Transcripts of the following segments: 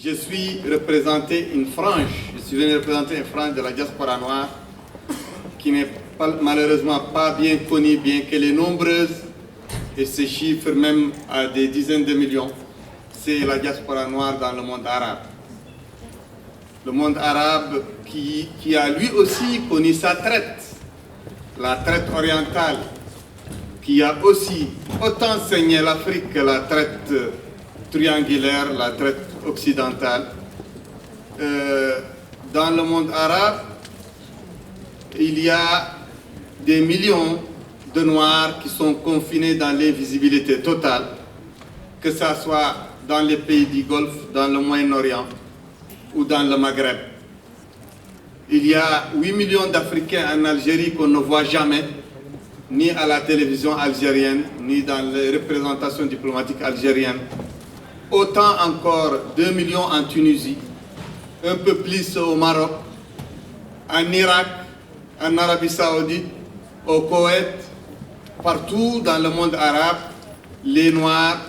Je suis représenté une frange, je suis venu représenter une frange de la diaspora noire qui n'est malheureusement pas bien connue, bien qu'elle est nombreuse et se chiffre même à des dizaines de millions. C'est la diaspora noire dans le monde arabe. Le monde arabe qui a lui aussi connu sa traite, la traite orientale, qui a aussi autant saigné l'Afrique que la traite triangulaire, la traite occidentale. Dans le monde arabe, il y a des millions de Noirs qui sont confinés dans l'invisibilité totale, que ce soit dans les pays du Golfe, dans le Moyen-Orient ou dans le Maghreb. Il y a 8 millions d'Africains en Algérie qu'on ne voit jamais, ni à la télévision algérienne, ni dans les représentations diplomatiques algériennes. Autant encore 2 millions en Tunisie, un peu plus au Maroc, en Irak, en Arabie Saoudite, au Koweït, partout dans le monde arabe, les Noirs,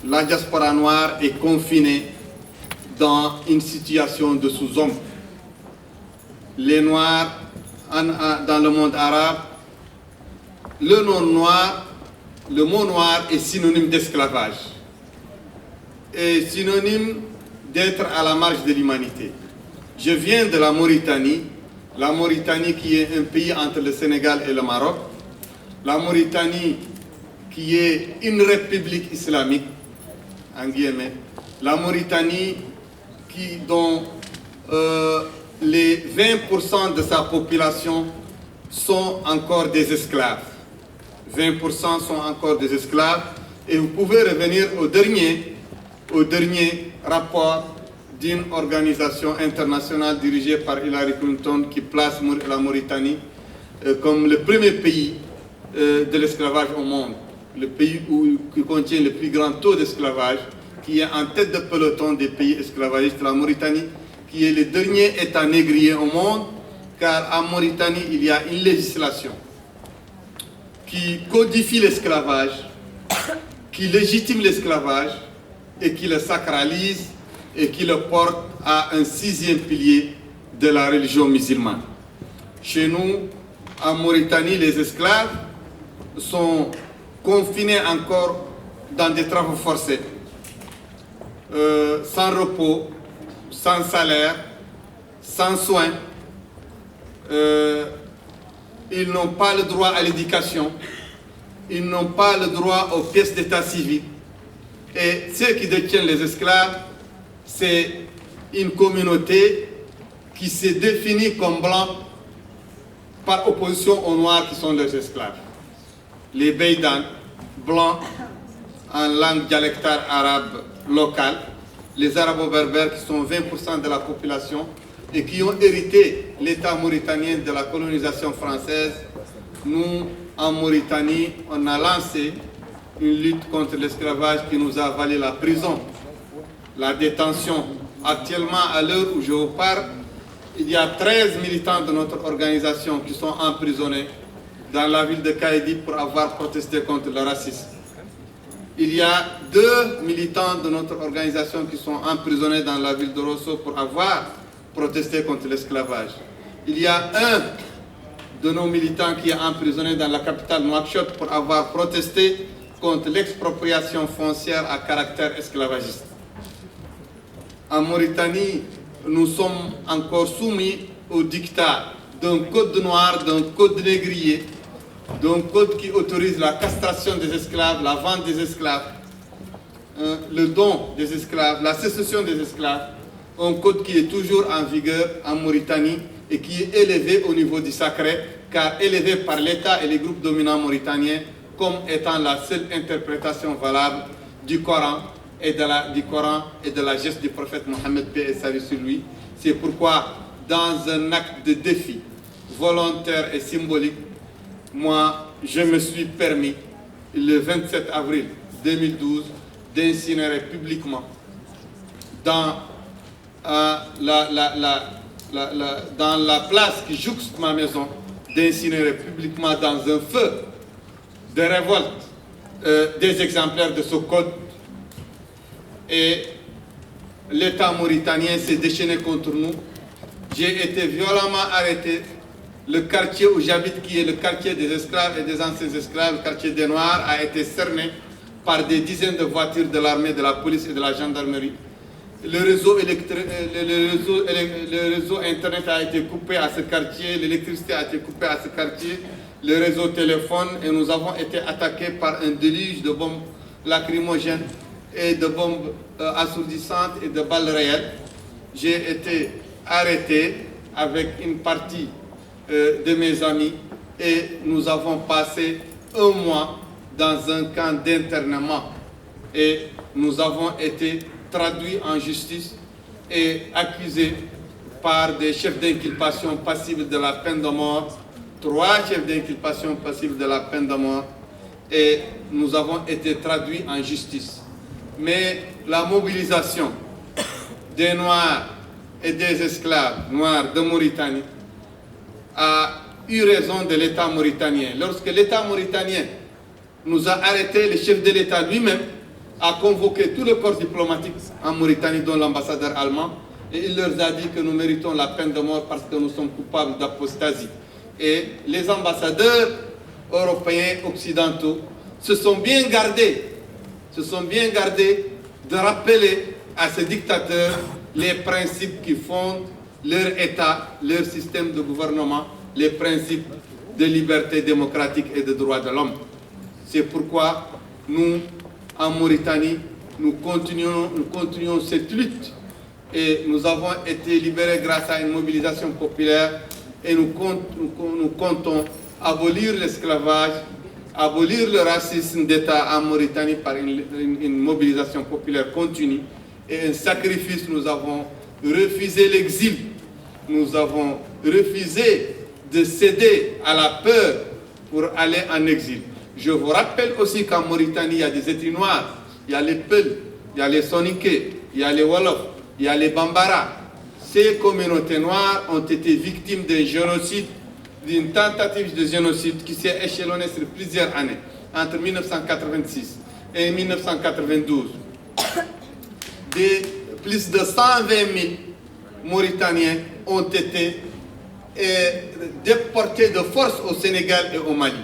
la diaspora noire est confinée dans une situation de sous-homme. Les Noirs dans le monde arabe, le mot noir est synonyme d'esclavage, est synonyme d'être à la marge de l'humanité. Je viens de la Mauritanie qui est un pays entre le Sénégal et le Maroc, la Mauritanie qui est une république islamique, en guillemets, la Mauritanie dont les 20% de sa population sont encore des esclaves. 20% sont encore des esclaves, et vous pouvez revenir au dernier rapport d'une organisation internationale dirigée par Hillary Clinton qui place la Mauritanie comme le premier pays de l'esclavage au monde, le pays qui contient le plus grand taux d'esclavage, qui est en tête de peloton des pays esclavagistes, la Mauritanie, qui est le dernier État négrier au monde, car en Mauritanie, il y a une législation qui codifie l'esclavage, qui légitime l'esclavage et qui le sacralise et qui le porte à un 6e pilier de la religion musulmane. Chez nous, en Mauritanie, les esclaves sont confinés encore dans des travaux forcés, sans repos, sans salaire, sans soins. Ils n'ont pas le droit à l'éducation, ils n'ont pas le droit aux pièces d'état civil. Et ceux qui détiennent les esclaves, c'est une communauté qui s'est définie comme blanc par opposition aux Noirs qui sont leurs esclaves. Les Beydans, blancs en langue dialectale arabe locale, les Arabo-berbères qui sont 20% de la population et qui ont hérité l'État mauritanien de la colonisation française. Nous, en Mauritanie, on a lancé une lutte contre l'esclavage qui nous a valu la prison, la détention. Actuellement, à l'heure où je vous parle, il y a 13 militants de notre organisation qui sont emprisonnés dans la ville de Kaïdi pour avoir protesté contre le racisme. Il y a 2 militants de notre organisation qui sont emprisonnés dans la ville de Rosso pour avoir protesté contre l'esclavage. Il y a un de nos militants qui est emprisonné dans la capitale Nouakchott pour avoir protesté contre l'expropriation foncière à caractère esclavagiste. En Mauritanie, nous sommes encore soumis au dictat d'un code noir, d'un code négrier, d'un code qui autorise la castration des esclaves, la vente des esclaves, le don des esclaves, la sécession des esclaves, un code qui est toujours en vigueur en Mauritanie et qui est élevé au niveau du sacré, car élevé par l'État et les groupes dominants mauritaniens comme étant la seule interprétation valable du Coran et de la geste du prophète Mohammed, paix et salut sur lui. C'est pourquoi, dans un acte de défi volontaire et symbolique, moi, je me suis permis, le 27 avril 2012, d'incinérer publiquement dans la place qui jouxte ma maison, d'incinérer publiquement dans un feu de révolte des exemplaires de ce code et l'État mauritanien s'est déchaîné contre nous. J'ai été violemment arrêté. Le quartier où j'habite, qui est le quartier des esclaves et des anciens esclaves, le quartier des Noirs, a été cerné par des dizaines de voitures de l'armée, de la police et de la gendarmerie. Le réseau Internet a été coupé à ce quartier, l'électricité a été coupée à ce quartier, le réseau téléphone, et nous avons été attaqués par un déluge de bombes lacrymogènes et de bombes assourdissantes et de balles réelles. J'ai été arrêté avec une partie de mes amis et nous avons passé un mois dans un camp d'internement et nous avons été traduits en justice et accusés par des chefs d'inculpation passibles de la peine de mort, 3 chefs d'inculpation passibles de la peine de mort, et nous avons été traduits en justice. Mais la mobilisation des Noirs et des esclaves noirs de Mauritanie a eu raison de l'État mauritanien. Lorsque l'État mauritanien nous a arrêtés, le chef de l'État lui-même a convoqué tout le corps diplomatique en Mauritanie, dont l'ambassadeur allemand, et il leur a dit que nous méritons la peine de mort parce que nous sommes coupables d'apostasie. Et les ambassadeurs européens, occidentaux, se sont bien gardés de rappeler à ces dictateurs les principes qui fondent leur État, leur système de gouvernement, les principes de liberté démocratique et de droits de l'homme. C'est pourquoi nous, en Mauritanie, nous continuons cette lutte et nous avons été libérés grâce à une mobilisation populaire et nous comptons abolir l'esclavage, abolir le racisme d'État en Mauritanie par une mobilisation populaire continue et un sacrifice. Nous avons refusé l'exil, nous avons refusé de céder à la peur pour aller en exil. Je vous rappelle aussi qu'en Mauritanie, il y a des ethnies noirs, il y a les Peuls, il y a les Soninké, il y a les Wolofs, il y a les Bambara. Ces communautés noires ont été victimes d'un génocide, d'une tentative de génocide qui s'est échelonnée sur plusieurs années, entre 1986 et 1992. Plus de 120 000 Mauritaniens ont été déportés de force au Sénégal et au Mali.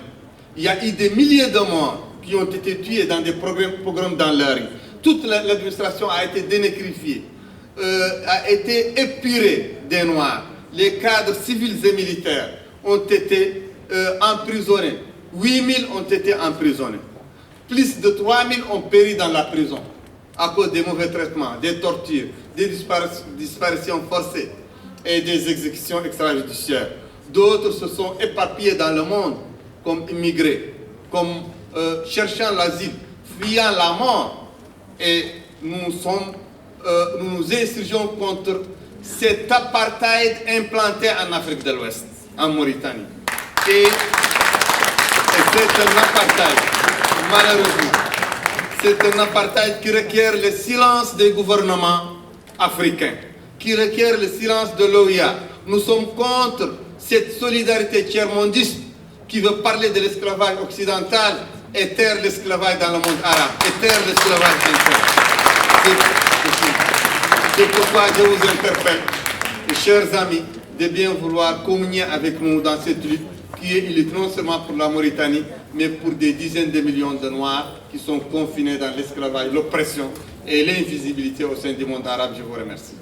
Il y a eu des milliers de morts qui ont été tués dans des pogroms dans la rue. Toute l'administration a été dénécrifiée, a été épurée des Noirs. Les cadres civils et militaires ont été emprisonnés. 8 000 ont été emprisonnés. Plus de 3 000 ont péri dans la prison à cause des mauvais traitements, des tortures, des disparitions forcées et des exécutions extrajudiciaires. D'autres se sont éparpillés dans le monde comme immigrés, comme cherchant l'asile, fuyant la mort. Et nous nous insurgeons contre cet apartheid implanté en Afrique de l'Ouest, en Mauritanie. Et c'est un apartheid, malheureusement, c'est un apartheid qui requiert le silence des gouvernements africains, qui requiert le silence de l'OIA. Nous sommes contre cette solidarité tiers-mondiste qui veut parler de l'esclavage occidental et taire l'esclavage dans le monde arabe, et taire l'esclavage interne. C'est pourquoi je vous interpelle, chers amis, de bien vouloir communier avec nous dans cette lutte qui est une lutte non seulement pour la Mauritanie, mais pour des dizaines de millions de Noirs qui sont confinés dans l'esclavage, l'oppression et l'invisibilité au sein du monde arabe. Je vous remercie.